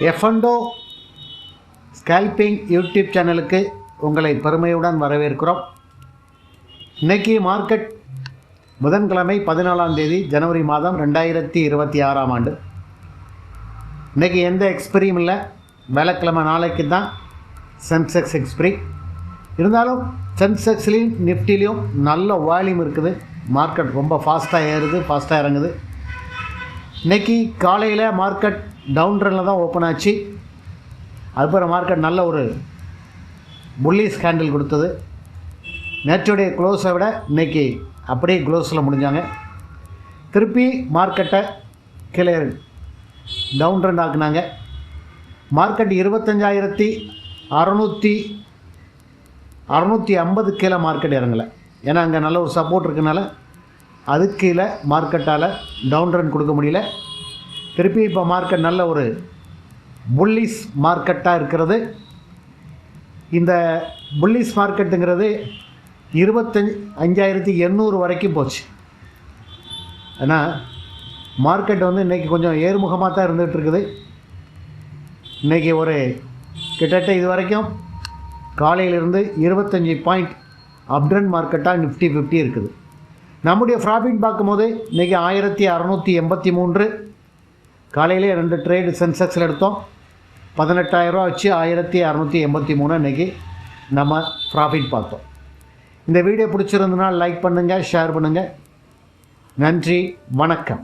எஃப்என்டோ scalping YouTube சேனலுக்கு உங்களை பெருமையுடன் வரவேற்கிறோம். இன்றைக்கி மார்க்கெட் புதன்கிழமை 14ஆம் தேதி ஜனவரி மாதம் 2026ஆம் ஆண்டு. இன்றைக்கி எந்த எக்ஸ்பிரியும் இல்லை. வேலைக்கிழமை நாளைக்கு தான் சென்செக்ஸ் எக்ஸ்பிரி. இருந்தாலும் சென்செக்ஸ்லேயும் நிஃப்டிலையும் நல்ல வால்யூம் இருக்குது. மார்க்கெட் ரொம்ப ஃபாஸ்ட்டாக ஏறுது, ஃபாஸ்ட்டாக இறங்குது. இன்றைக்கி காலையில் மார்க்கெட் டவுன் ட்ரெண்டில் தான் ஓப்பன் ஆச்சு. அதுக்கப்புறம் மார்க்கெட் நல்ல ஒரு புல்லிஷ் கேண்டில் கொடுத்தது. நேற்றுடைய க்ளோஸை விட இன்றைக்கி அப்படியே க்ளோஸில் முடிஞ்சாங்க. திருப்பி மார்க்கெட்டை கீழே டவுன் ட்ரெண்ட் ஆக்குனாங்க. மார்க்கெட் 25,650 கீழே மார்க்கெட் இறங்கலை. ஏன்னா அங்கே நல்ல ஒரு சப்போர்ட் இருக்கனால அது கீழே மார்க்கெட்டால் டவுன் ட்ரெண்ட் கொடுக்க முடியல. திருப்பி இப்போ மார்க்கெட் நல்ல ஒரு புல்லிஷ் மார்க்கெட்டாக இருக்கிறது. இந்த புல்லிஷ் மார்க்கெட்டுங்கிறது 25,800 வரைக்கும் போச்சு. ஏன்னா மார்க்கெட் இன்றைக்கி கொஞ்சம் ஏறுமுகமாக தான் இருந்துகிட்ருக்குது. இன்றைக்கி ஒரு கிட்டத்தட்ட இது வரைக்கும் காலையிலிருந்து 25 பாயிண்ட் அப்ட்ரெண்ட் மார்க்கெட்டாக நிஃப்டி 50 இருக்குது. நம்முடைய ப்ராஃபிட் பார்க்கும்போது இன்றைக்கி 1683 காலையிலே 2 ட்ரேடு சென்செக்ஸில் எடுத்தோம். 18,000 வச்சு 1683 இன்றைக்கி நம்ம ப்ராஃபிட் பார்த்தோம். இந்த வீடியோ பிடிச்சிருந்ததுனால் லைக் பண்ணுங்கள், ஷேர் பண்ணுங்கள். நன்றி, வணக்கம்.